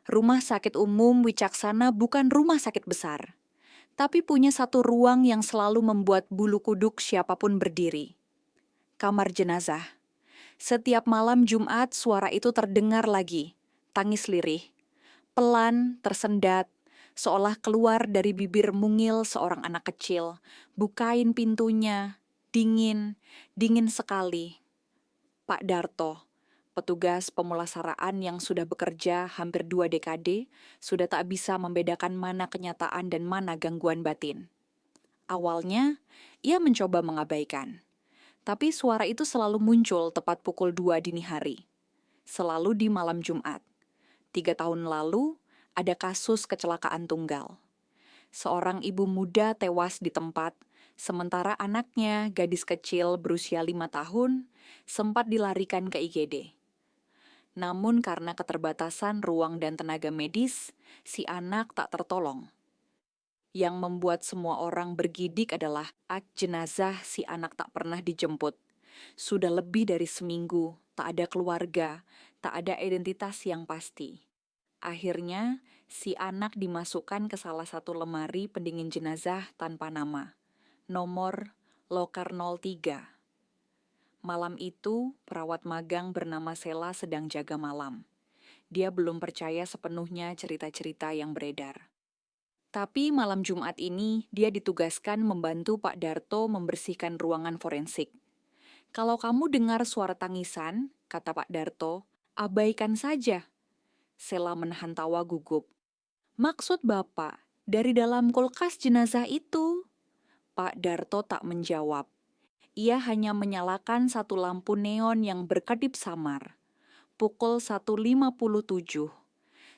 Rumah sakit umum Wicaksana bukan rumah sakit besar, tapi punya satu ruang yang selalu membuat bulu kuduk siapapun berdiri. Kamar jenazah. Setiap malam Jumat suara itu terdengar lagi, tangis lirih. Pelan, tersendat, seolah keluar dari bibir mungil seorang anak kecil. Bukain pintunya, dingin, dingin sekali. Pak Darto, petugas pemulasaraan yang sudah bekerja hampir 2 dekade, sudah tak bisa membedakan mana kenyataan dan mana gangguan batin. Awalnya, ia mencoba mengabaikan. Tapi suara itu selalu muncul tepat pukul 2 dini hari. Selalu di malam Jumat. 3 tahun lalu, ada kasus kecelakaan tunggal. Seorang ibu muda tewas di tempat, sementara anaknya, gadis kecil berusia 5 tahun, sempat dilarikan ke IGD. Namun karena keterbatasan ruang dan tenaga medis, si anak tak tertolong. Yang membuat semua orang bergidik adalah jenazah si anak tak pernah dijemput. Sudah lebih dari seminggu, tak ada keluarga, tak ada identitas yang pasti. Akhirnya, si anak dimasukkan ke salah satu lemari pendingin jenazah tanpa nama. Nomor Loker 03. Malam itu, perawat magang bernama Sela sedang jaga malam. Dia belum percaya sepenuhnya cerita-cerita yang beredar. Tapi malam Jumat ini, dia ditugaskan membantu Pak Darto membersihkan ruangan forensik. Kalau kamu dengar suara tangisan, kata Pak Darto, abaikan saja. Sela menahan tawa gugup. Maksud Bapak, dari dalam kulkas jenazah itu? Pak Darto tak menjawab. Ia hanya menyalakan satu lampu neon yang berkedip samar. Pukul 1.57.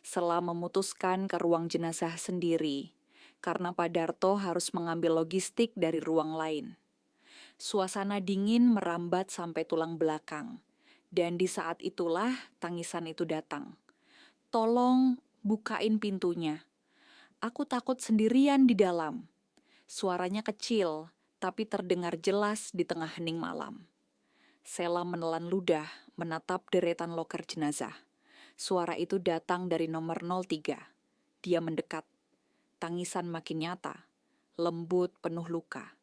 Sela memutuskan ke ruang jenazah sendiri, karena Pak Darto harus mengambil logistik dari ruang lain. Suasana dingin merambat sampai tulang belakang, dan di saat itulah tangisan itu datang. Tolong bukain pintunya. Aku takut sendirian di dalam. Suaranya kecil, tapi terdengar jelas di tengah hening malam. Sela menelan ludah, menatap deretan loker jenazah. Suara itu datang dari nomor 03. Dia mendekat. Tangisan makin nyata, lembut, penuh luka.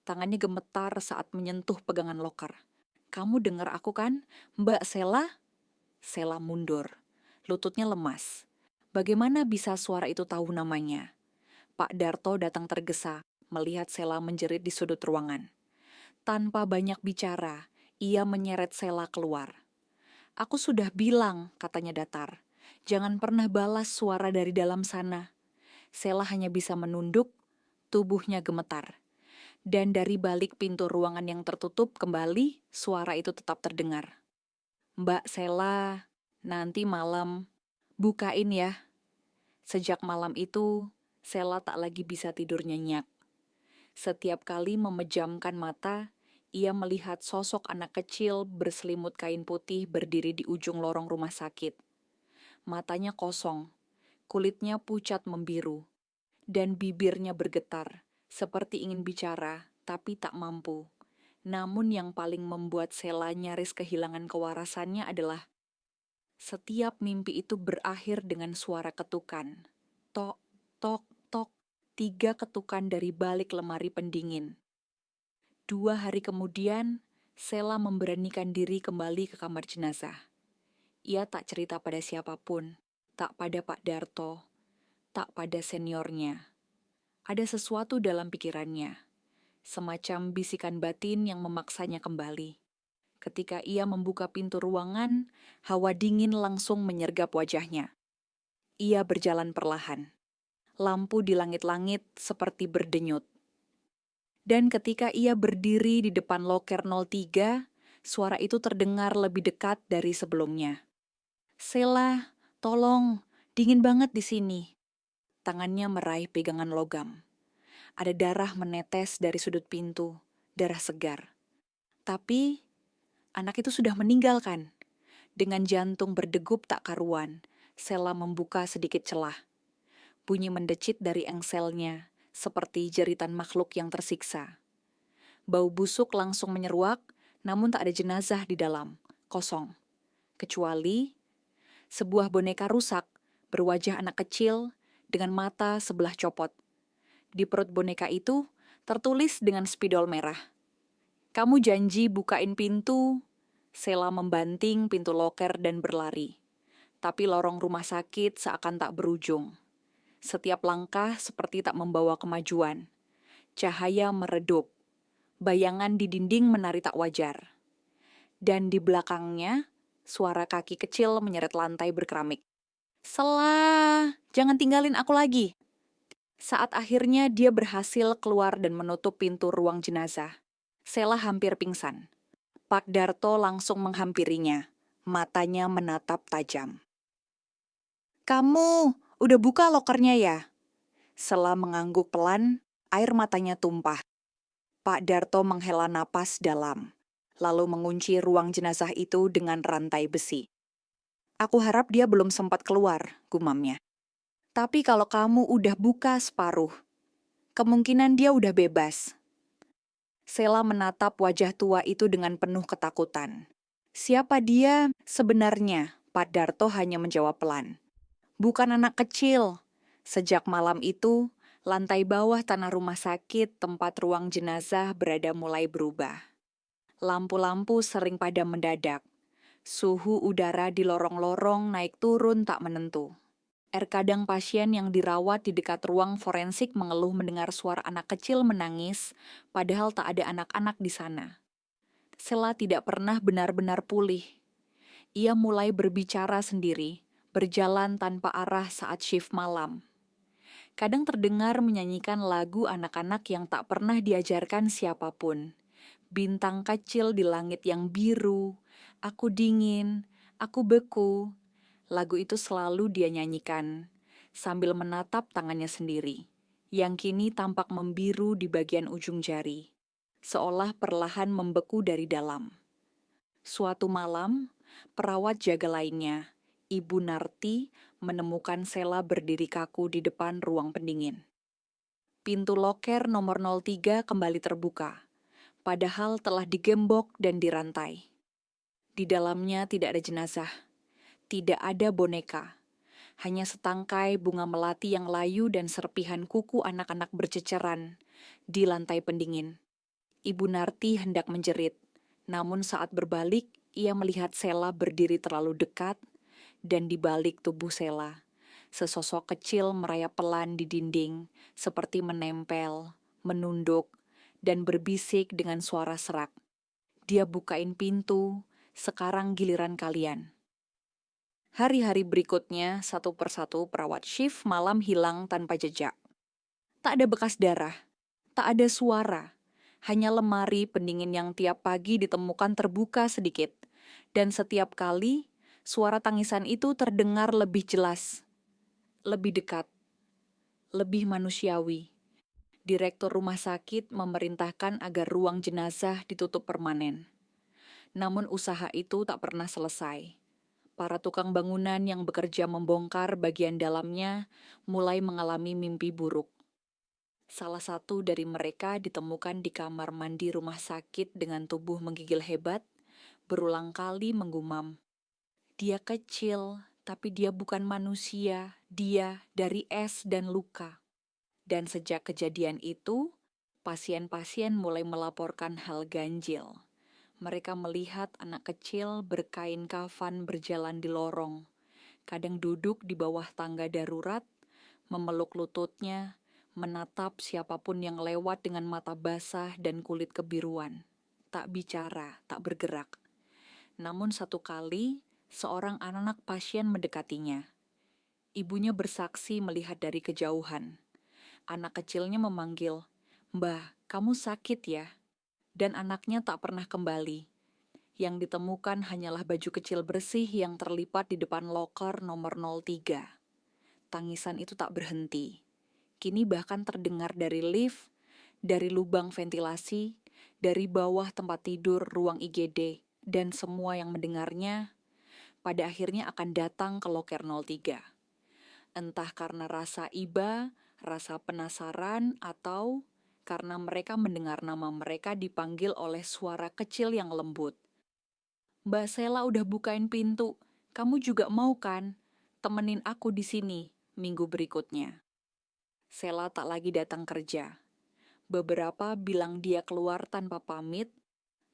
Tangannya gemetar saat menyentuh pegangan loker. Kamu dengar aku kan, Mbak Sela? Sela mundur. Lututnya lemas. Bagaimana bisa suara itu tahu namanya? Pak Darto datang tergesa, melihat Sela menjerit di sudut ruangan. Tanpa banyak bicara, ia menyeret Sela keluar. Aku sudah bilang, katanya datar. Jangan pernah balas suara dari dalam sana. Sela hanya bisa menunduk, tubuhnya gemetar. Dan dari balik pintu ruangan yang tertutup kembali, suara itu tetap terdengar. Mbak Sela, nanti malam, bukain ya. Sejak malam itu, Sela tak lagi bisa tidur nyenyak. Setiap kali memejamkan mata, ia melihat sosok anak kecil berselimut kain putih berdiri di ujung lorong rumah sakit. Matanya kosong, kulitnya pucat membiru, dan bibirnya bergetar, seperti ingin bicara, tapi tak mampu. Namun yang paling membuat Sela nyaris kehilangan kewarasannya adalah setiap mimpi itu berakhir dengan suara ketukan. Tok, tok, tok, 3 ketukan dari balik lemari pendingin. 2 hari kemudian, Sela memberanikan diri kembali ke kamar jenazah. Ia tak cerita pada siapapun, tak pada Pak Darto, tak pada seniornya. Ada sesuatu dalam pikirannya, semacam bisikan batin yang memaksanya kembali. Ketika ia membuka pintu ruangan, hawa dingin langsung menyergap wajahnya. Ia berjalan perlahan. Lampu di langit-langit seperti berdenyut. Dan ketika ia berdiri di depan loker 03, suara itu terdengar lebih dekat dari sebelumnya. Sela, tolong, dingin banget di sini. Tangannya meraih pegangan logam. Ada darah menetes dari sudut pintu, darah segar. Tapi, anak itu sudah meninggal kan? Dengan jantung berdegup tak karuan, Sela membuka sedikit celah. Bunyi mendecit dari engselnya, seperti jeritan makhluk yang tersiksa. Bau busuk langsung menyeruak, namun tak ada jenazah di dalam, kosong. Kecuali sebuah boneka rusak berwajah anak kecil dengan mata sebelah copot. Di perut boneka itu tertulis dengan spidol merah. "Kamu janji bukain pintu." Sela membanting pintu loker dan berlari. Tapi lorong rumah sakit seakan tak berujung. Setiap langkah seperti tak membawa kemajuan. Cahaya meredup. Bayangan di dinding menari tak wajar. Dan di belakangnya, suara kaki kecil menyeret lantai berkeramik. "Sela, jangan tinggalin aku lagi." Saat akhirnya dia berhasil keluar dan menutup pintu ruang jenazah, Sela hampir pingsan. Pak Darto langsung menghampirinya. Matanya menatap tajam. "Kamu udah buka lokernya ya?" Sela mengangguk pelan, air matanya tumpah. Pak Darto menghela napas dalam, lalu mengunci ruang jenazah itu dengan rantai besi. "Aku harap dia belum sempat keluar," gumamnya. "Tapi kalau kamu udah buka separuh, kemungkinan dia udah bebas." Sela menatap wajah tua itu dengan penuh ketakutan. "Siapa dia sebenarnya?" Pak Darto hanya menjawab pelan. "Bukan anak kecil." Sejak malam itu, lantai bawah tanah rumah sakit tempat ruang jenazah berada mulai berubah. Lampu-lampu sering padam mendadak. Suhu udara di lorong-lorong naik turun tak menentu. Kadang pasien yang dirawat di dekat ruang forensik mengeluh mendengar suara anak kecil menangis, padahal tak ada anak-anak di sana. Sela tidak pernah benar-benar pulih. Ia mulai berbicara sendiri, berjalan tanpa arah saat shift malam. Kadang terdengar menyanyikan lagu anak-anak yang tak pernah diajarkan siapapun. "Bintang kecil di langit yang biru, aku dingin, aku beku." Lagu itu selalu dia nyanyikan, sambil menatap tangannya sendiri, yang kini tampak membiru di bagian ujung jari, seolah perlahan membeku dari dalam. Suatu malam, perawat jaga lainnya, Ibu Narti, menemukan Sela berdiri kaku di depan ruang pendingin. Pintu loker nomor 03 kembali terbuka, padahal telah digembok dan dirantai. Di dalamnya tidak ada jenazah, tidak ada boneka, hanya setangkai bunga melati yang layu dan serpihan kuku anak-anak berceceran di lantai pendingin. Ibu Narti hendak menjerit, namun saat berbalik, ia melihat Sela berdiri terlalu dekat, dan di balik tubuh Sela, sesosok kecil merayap pelan di dinding, seperti menempel, menunduk, dan berbisik dengan suara serak. "Dia bukain pintu, sekarang giliran kalian." Hari-hari berikutnya, satu persatu perawat shift malam hilang tanpa jejak. Tak ada bekas darah, tak ada suara, hanya lemari pendingin yang tiap pagi ditemukan terbuka sedikit, dan setiap kali suara tangisan itu terdengar lebih jelas, lebih dekat, lebih manusiawi. Direktur rumah sakit memerintahkan agar ruang jenazah ditutup permanen. Namun usaha itu tak pernah selesai. Para tukang bangunan yang bekerja membongkar bagian dalamnya mulai mengalami mimpi buruk. Salah satu dari mereka ditemukan di kamar mandi rumah sakit dengan tubuh menggigil hebat, berulang kali menggumam, "Dia kecil, tapi dia bukan manusia, dia dari es dan luka." Dan sejak kejadian itu, pasien-pasien mulai melaporkan hal ganjil. Mereka melihat anak kecil berkain kafan berjalan di lorong, kadang duduk di bawah tangga darurat, memeluk lututnya, menatap siapapun yang lewat dengan mata basah dan kulit kebiruan. Tak bicara, tak bergerak. Namun satu kali, seorang anak pasien mendekatinya. Ibunya bersaksi melihat dari kejauhan. Anak kecilnya memanggil, "Mbah, kamu sakit ya?" Dan anaknya tak pernah kembali. Yang ditemukan hanyalah baju kecil bersih yang terlipat di depan loker nomor 03. Tangisan itu tak berhenti. Kini bahkan terdengar dari lift, dari lubang ventilasi, dari bawah tempat tidur ruang IGD, dan semua yang mendengarnya pada akhirnya akan datang ke loker 03. Entah karena rasa iba, rasa penasaran, atau karena mereka mendengar nama mereka dipanggil oleh suara kecil yang lembut. "Mbak Sela udah bukain pintu, kamu juga mau kan? temenin aku di sini minggu berikutnya. Sela tak lagi datang kerja. Beberapa bilang dia keluar tanpa pamit,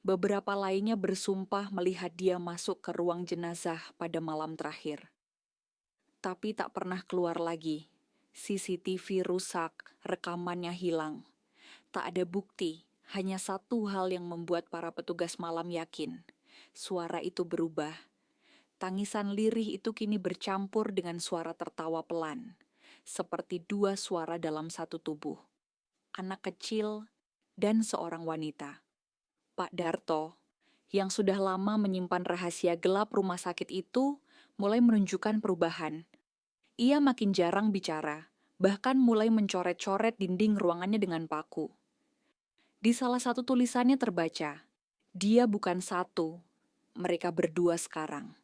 beberapa lainnya bersumpah melihat dia masuk ke ruang jenazah pada malam terakhir. Tapi tak pernah keluar lagi. CCTV rusak, rekamannya hilang. Tak ada bukti, hanya satu hal yang membuat para petugas malam yakin. Suara itu berubah. Tangisan lirih itu kini bercampur dengan suara tertawa pelan, seperti dua suara dalam satu tubuh. Anak kecil dan seorang wanita. Pak Darto, yang sudah lama menyimpan rahasia gelap rumah sakit itu, mulai menunjukkan perubahan. Ia makin jarang bicara, bahkan mulai mencoret-coret dinding ruangannya dengan paku. Di salah satu tulisannya terbaca, "Dia bukan satu, mereka berdua sekarang.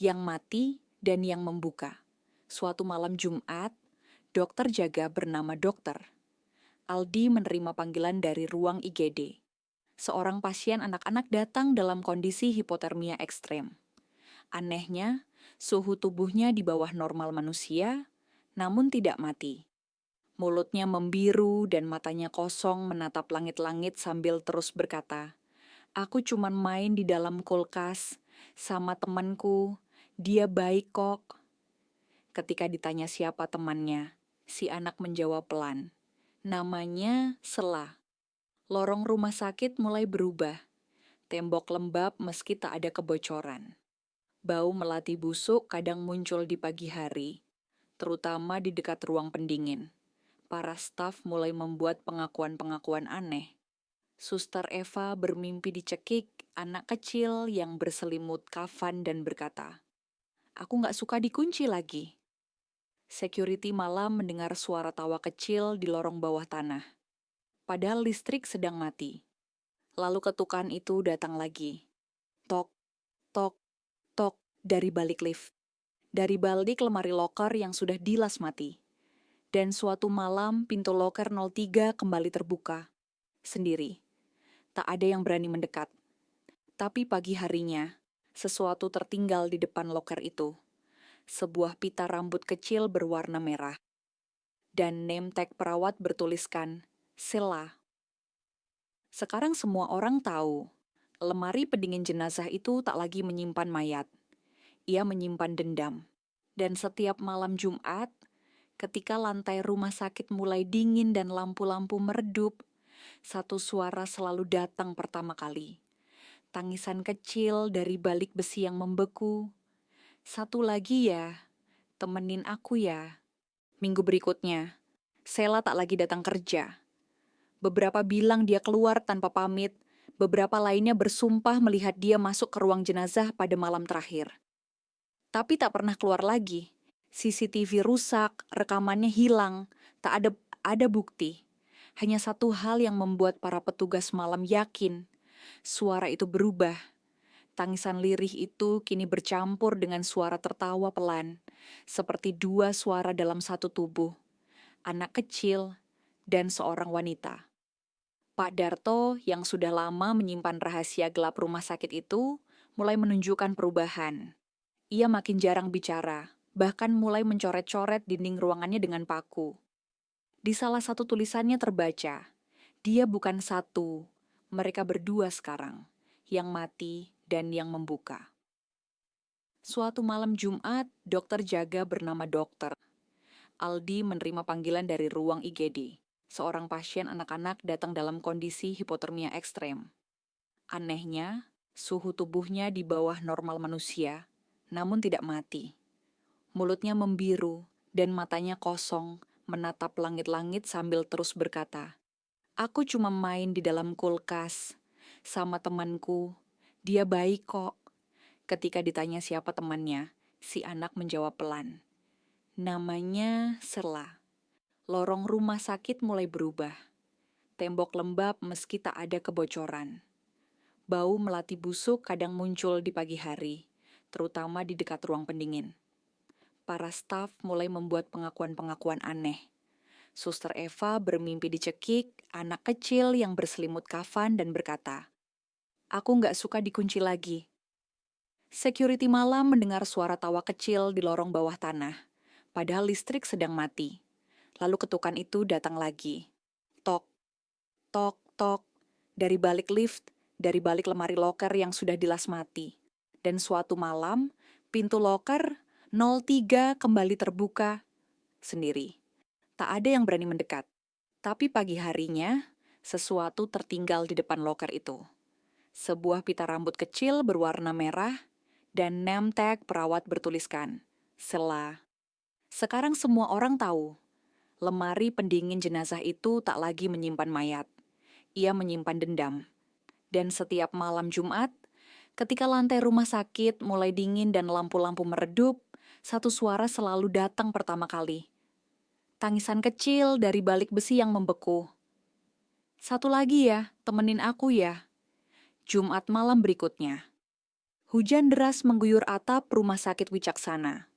Yang mati dan yang membuka." Suatu malam Jumat, dokter jaga bernama Dokter Aldi menerima panggilan dari ruang IGD. Seorang pasien anak-anak datang dalam kondisi hipotermia ekstrem. Anehnya, suhu tubuhnya di bawah normal manusia, namun tidak mati. Mulutnya membiru dan matanya kosong menatap langit-langit sambil terus berkata, "Aku cuman main di dalam kulkas sama temanku, dia baik kok." Ketika ditanya siapa temannya, si anak menjawab pelan, "Namanya Sela." Lorong rumah sakit mulai berubah. Tembok lembab meski tak ada kebocoran. Bau melati busuk kadang muncul di pagi hari, terutama di dekat ruang pendingin. Para staf mulai membuat pengakuan-pengakuan aneh. Suster Eva bermimpi dicekik anak kecil yang berselimut kafan dan berkata, "Aku nggak suka dikunci lagi." Security malam mendengar suara tawa kecil di lorong bawah tanah. Padahal listrik sedang mati. Lalu ketukan itu datang lagi. Tok, tok, tok dari balik lift. Dari balik lemari loker yang sudah dilas mati. Dan suatu malam pintu loker 03 kembali terbuka. Sendiri. Tak ada yang berani mendekat. Tapi pagi harinya, sesuatu tertinggal di depan loker itu. Sebuah pita rambut kecil berwarna merah. Dan name tag perawat bertuliskan, Sela. Sekarang semua orang tahu, lemari pendingin jenazah itu tak lagi menyimpan mayat. Ia menyimpan dendam. Dan setiap malam Jumat, ketika lantai rumah sakit mulai dingin dan lampu-lampu meredup, satu suara selalu datang pertama kali. Tangisan kecil dari balik besi yang membeku. "Satu lagi ya, temenin aku ya." Minggu berikutnya, Sela tak lagi datang kerja. Beberapa bilang dia keluar tanpa pamit, beberapa lainnya bersumpah melihat dia masuk ke ruang jenazah pada malam terakhir. Tapi tak pernah keluar lagi. CCTV rusak, rekamannya hilang, tak ada bukti. Hanya satu hal yang membuat para petugas malam yakin, suara itu berubah. Tangisan lirih itu kini bercampur dengan suara tertawa pelan, seperti dua suara dalam satu tubuh, anak kecil dan seorang wanita. Pak Darto yang sudah lama menyimpan rahasia gelap rumah sakit itu mulai menunjukkan perubahan. Ia makin jarang bicara, bahkan mulai mencoret-coret dinding ruangannya dengan paku. Di salah satu tulisannya terbaca, "Dia bukan satu, mereka berdua sekarang, yang mati dan yang membuka." Suatu malam Jumat, dokter jaga bernama Dokter Aldi menerima panggilan dari ruang IGD. Seorang pasien anak-anak datang dalam kondisi hipotermia ekstrem. Anehnya, suhu tubuhnya di bawah normal manusia, namun tidak mati. Mulutnya membiru dan matanya kosong, menatap langit-langit sambil terus berkata, "Aku cuma main di dalam kulkas sama temanku, dia baik kok." Ketika ditanya siapa temannya, si anak menjawab pelan, "Namanya Sela." Lorong rumah sakit mulai berubah. Tembok lembab meski tak ada kebocoran. Bau melati busuk kadang muncul di pagi hari, terutama di dekat ruang pendingin. Para staf mulai membuat pengakuan-pengakuan aneh. Suster Eva bermimpi dicekik anak kecil yang berselimut kafan dan berkata, "Aku nggak suka dikunci lagi." Security malam mendengar suara tawa kecil di lorong bawah tanah, padahal listrik sedang mati. Lalu ketukan itu datang lagi. Tok, tok, tok, dari balik lift, dari balik lemari loker yang sudah dilas mati. Dan suatu malam, pintu loker 03 kembali terbuka sendiri. Tak ada yang berani mendekat. Tapi pagi harinya, sesuatu tertinggal di depan loker itu. Sebuah pita rambut kecil berwarna merah dan name tag perawat bertuliskan, Sela. Sekarang semua orang tahu, lemari pendingin jenazah itu tak lagi menyimpan mayat. Ia menyimpan dendam. Dan setiap malam Jumat, ketika lantai rumah sakit mulai dingin dan lampu-lampu meredup, satu suara selalu datang pertama kali. Tangisan kecil dari balik besi yang membeku. Satu lagi ya, temenin aku ya. Jumat malam berikutnya. Hujan deras mengguyur atap rumah sakit Wicaksana.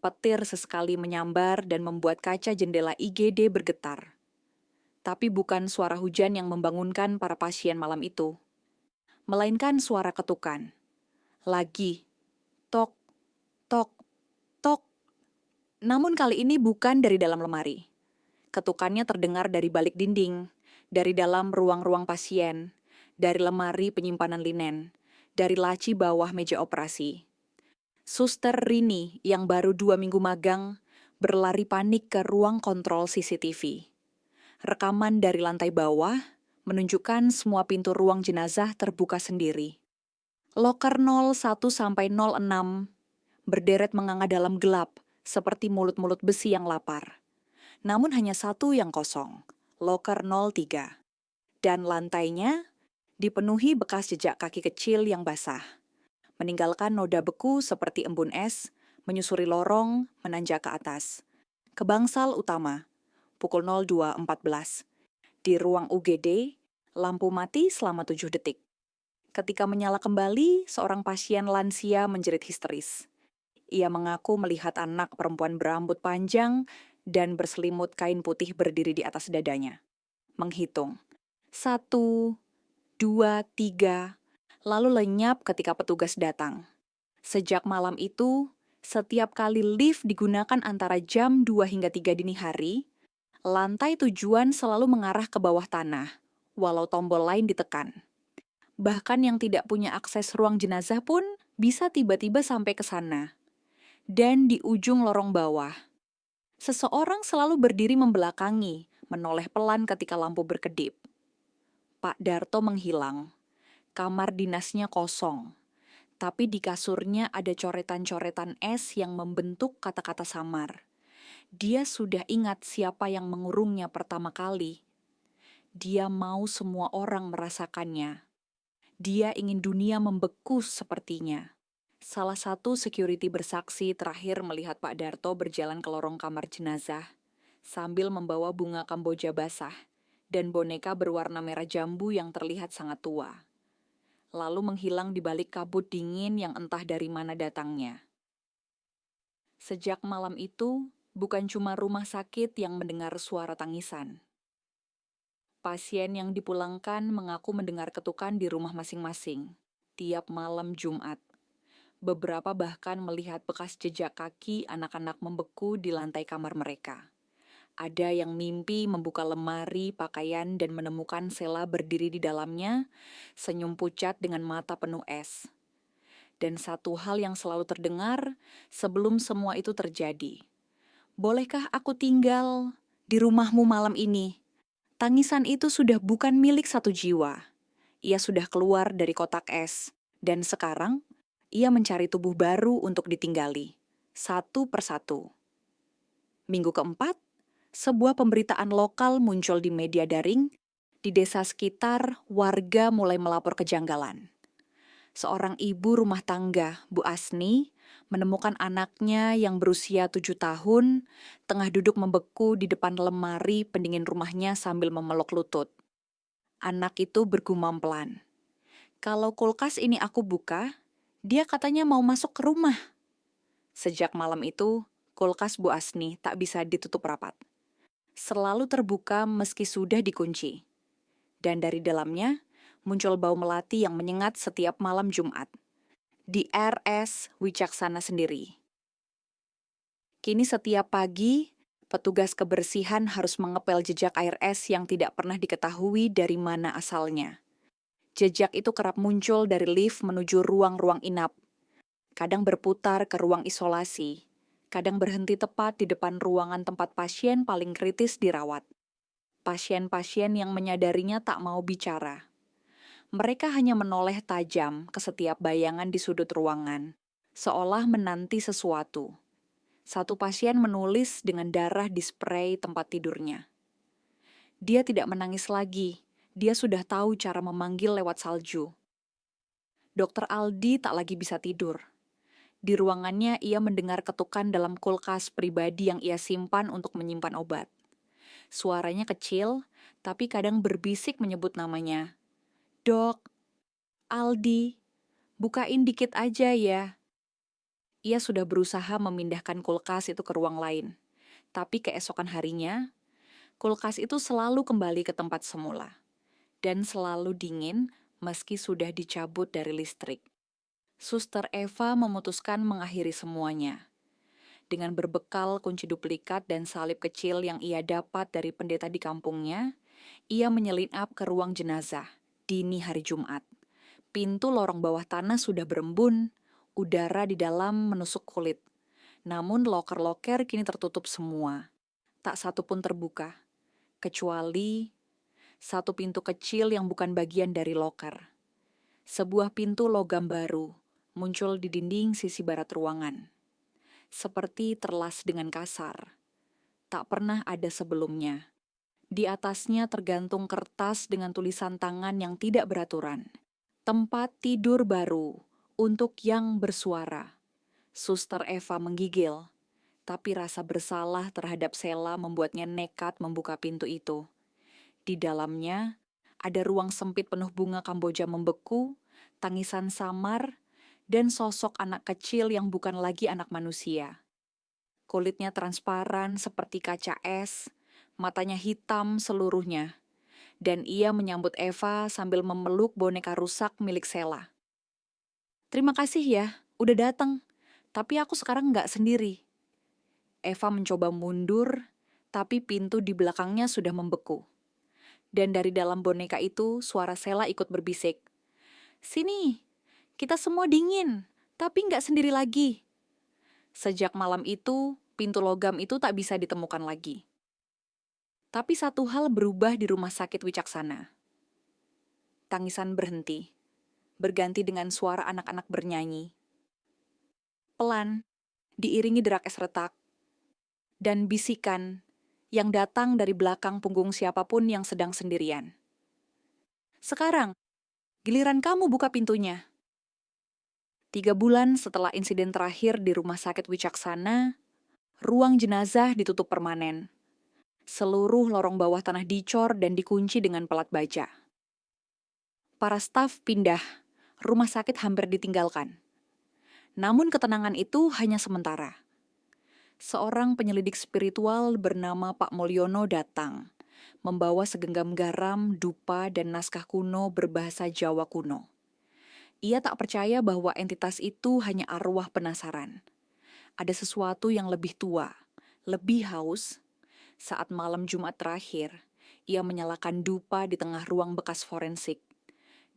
Petir sesekali menyambar dan membuat kaca jendela IGD bergetar. Tapi bukan suara hujan yang membangunkan para pasien malam itu, melainkan suara ketukan. Lagi, tok, tok, tok. Namun kali ini bukan dari dalam lemari. Ketukannya terdengar dari balik dinding, dari dalam ruang-ruang pasien, dari lemari penyimpanan linen, dari laci bawah meja operasi. Suster Rini yang baru 2 minggu magang berlari panik ke ruang kontrol CCTV. Rekaman dari lantai bawah menunjukkan semua pintu ruang jenazah terbuka sendiri. Loker 01 sampai 06 berderet menganga dalam gelap seperti mulut-mulut besi yang lapar. Namun hanya satu yang kosong, loker 03. Dan lantainya dipenuhi bekas jejak kaki kecil yang basah, meninggalkan noda beku seperti embun es, menyusuri lorong, menanjak ke atas. Ke bangsal utama, pukul 02.14. Di ruang UGD, lampu mati selama 7 detik. Ketika menyala kembali, seorang pasien lansia menjerit histeris. Ia mengaku melihat anak perempuan berambut panjang dan berselimut kain putih berdiri di atas dadanya. Menghitung. 1, 2, 3, lalu lenyap ketika petugas datang. Sejak malam itu, setiap kali lift digunakan antara jam 2 hingga 3 dini hari, lantai tujuan selalu mengarah ke bawah tanah, walau tombol lain ditekan. Bahkan yang tidak punya akses ruang jenazah pun bisa tiba-tiba sampai ke sana. Dan di ujung lorong bawah, seseorang selalu berdiri membelakangi, menoleh pelan ketika lampu berkedip. Pak Darto menghilang. Kamar dinasnya kosong. Tapi di kasurnya ada coretan-coretan es yang membentuk kata-kata samar. Dia sudah ingat siapa yang mengurungnya pertama kali. Dia mau semua orang merasakannya. Dia ingin dunia membeku sepertinya. Salah satu security bersaksi terakhir melihat Pak Darto berjalan ke lorong kamar jenazah sambil membawa bunga kamboja basah dan boneka berwarna merah jambu yang terlihat sangat tua. Lalu menghilang di balik kabut dingin yang entah dari mana datangnya. Sejak malam itu, bukan cuma rumah sakit yang mendengar suara tangisan. Pasien yang dipulangkan mengaku mendengar ketukan di rumah masing-masing tiap malam Jumat. Beberapa bahkan melihat bekas jejak kaki anak-anak membeku di lantai kamar mereka. Ada yang mimpi membuka lemari pakaian dan menemukan Sela berdiri di dalamnya, senyum pucat dengan mata penuh es. Dan satu hal yang selalu terdengar sebelum semua itu terjadi. Bolehkah aku tinggal di rumahmu malam ini? Tangisan itu sudah bukan milik satu jiwa. Ia sudah keluar dari kotak es. Dan sekarang, ia mencari tubuh baru untuk ditinggali. Satu persatu. Minggu keempat, sebuah pemberitaan lokal muncul di media daring. Di desa sekitar, warga mulai melapor kejanggalan. Seorang ibu rumah tangga, Bu Asni, menemukan anaknya yang berusia 7 tahun, tengah duduk membeku di depan lemari pendingin rumahnya sambil memeluk lutut. Anak itu bergumam pelan. Kalau kulkas ini aku buka, dia katanya mau masuk ke rumah. Sejak malam itu, kulkas Bu Asni tak bisa ditutup rapat. Selalu terbuka meski sudah dikunci. Dan dari dalamnya muncul bau melati yang menyengat setiap malam Jumat. di RS Wicaksana sendiri. Kini setiap pagi, petugas kebersihan harus mengepel jejak air es yang tidak pernah diketahui dari mana asalnya. Jejak itu kerap muncul dari lift menuju ruang-ruang inap, kadang berputar ke ruang isolasi, kadang berhenti tepat di depan ruangan tempat pasien paling kritis dirawat. Pasien-pasien yang menyadarinya tak mau bicara. Mereka hanya menoleh tajam ke setiap bayangan di sudut ruangan, seolah menanti sesuatu. Satu pasien menulis dengan darah di spray tempat tidurnya. Dia tidak menangis lagi, dia sudah tahu cara memanggil lewat salju. Dokter Aldi tak lagi bisa tidur. Di ruangannya ia mendengar ketukan dalam kulkas pribadi yang ia simpan untuk menyimpan obat. Suaranya kecil, tapi kadang berbisik menyebut namanya. Dok, Aldi, bukain dikit aja ya. Ia sudah berusaha memindahkan kulkas itu ke ruang lain. Tapi keesokan harinya, kulkas itu selalu kembali ke tempat semula. Dan selalu dingin meski sudah dicabut dari listrik. Suster Eva memutuskan mengakhiri semuanya. Dengan berbekal kunci duplikat dan salib kecil yang ia dapat dari pendeta di kampungnya, ia menyelinap ke ruang jenazah dini hari Jumat. Pintu lorong bawah tanah sudah berembun, udara di dalam menusuk kulit. Namun loker-loker kini tertutup semua. Tak satu pun terbuka, kecuali satu pintu kecil yang bukan bagian dari loker. Sebuah pintu logam baru muncul di dinding sisi barat ruangan. Seperti terlas dengan kasar. Tak pernah ada sebelumnya. Di atasnya tergantung kertas dengan tulisan tangan yang tidak beraturan. Tempat tidur baru untuk yang bersuara. Suster Eva menggigil, tapi rasa bersalah terhadap Sela membuatnya nekat membuka pintu itu. Di dalamnya ada ruang sempit penuh bunga Kamboja membeku, tangisan samar, dan sosok anak kecil yang bukan lagi anak manusia. Kulitnya transparan seperti kaca es, matanya hitam seluruhnya, dan ia menyambut Eva sambil memeluk boneka rusak milik Sela. Terima kasih ya, udah datang, tapi aku sekarang nggak sendiri. Eva mencoba mundur, tapi pintu di belakangnya sudah membeku. Dan dari dalam boneka itu, suara Sela ikut berbisik. Sini, kita semua dingin, tapi nggak sendiri lagi. Sejak malam itu, pintu logam itu tak bisa ditemukan lagi. Tapi satu hal berubah di rumah sakit Wicaksana. Tangisan berhenti, berganti dengan suara anak-anak bernyanyi. Pelan, diiringi derak es retak, dan bisikan yang datang dari belakang punggung siapapun yang sedang sendirian. Sekarang, giliran kamu buka pintunya. 3 bulan setelah insiden terakhir di rumah sakit Wicaksana, ruang jenazah ditutup permanen. Seluruh lorong bawah tanah dicor dan dikunci dengan pelat baja. Para staf pindah, rumah sakit hampir ditinggalkan. Namun ketenangan itu hanya sementara. Seorang penyelidik spiritual bernama Pak Mulyono datang, membawa segenggam garam, dupa, dan naskah kuno berbahasa Jawa kuno. Ia tak percaya bahwa entitas itu hanya arwah penasaran. Ada sesuatu yang lebih tua, lebih haus. Saat malam Jumat terakhir, ia menyalakan dupa di tengah ruang bekas forensik.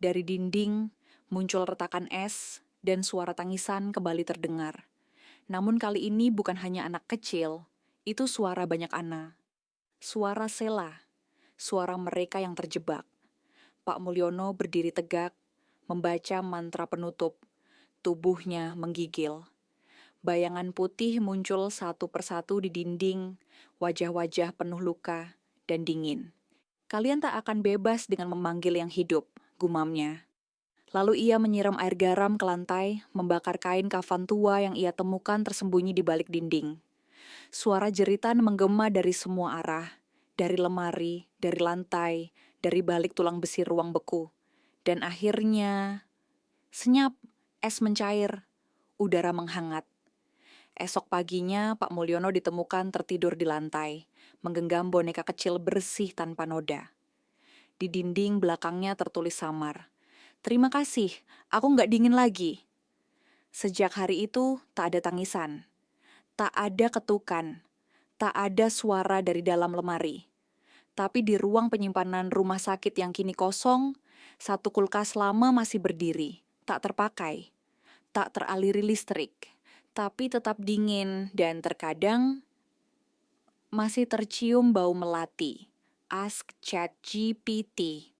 Dari dinding muncul retakan es dan suara tangisan kembali terdengar. Namun kali ini bukan hanya anak kecil, itu suara banyak anak. Suara Sela, suara mereka yang terjebak. Pak Mulyono berdiri tegak, membaca mantra penutup. Tubuhnya menggigil. Bayangan putih muncul satu persatu di dinding, wajah-wajah penuh luka dan dingin. Kalian tak akan bebas dengan memanggil yang hidup, gumamnya. Lalu ia menyiram air garam ke lantai, membakar kain kafan tua yang ia temukan tersembunyi di balik dinding. Suara jeritan menggema dari semua arah, dari lemari, dari lantai, dari balik tulang besi ruang beku. Dan akhirnya, senyap, es mencair, udara menghangat. Esok paginya, Pak Mulyono ditemukan tertidur di lantai, menggenggam boneka kecil bersih tanpa noda. Di dinding belakangnya tertulis samar, "Terima kasih, aku nggak dingin lagi." Sejak hari itu, tak ada tangisan, tak ada ketukan, tak ada suara dari dalam lemari. Tapi di ruang penyimpanan rumah sakit yang kini kosong, satu kulkas lama masih berdiri, tak terpakai, tak teraliri listrik, tapi tetap dingin dan terkadang masih tercium bau melati. Ask ChatGPT.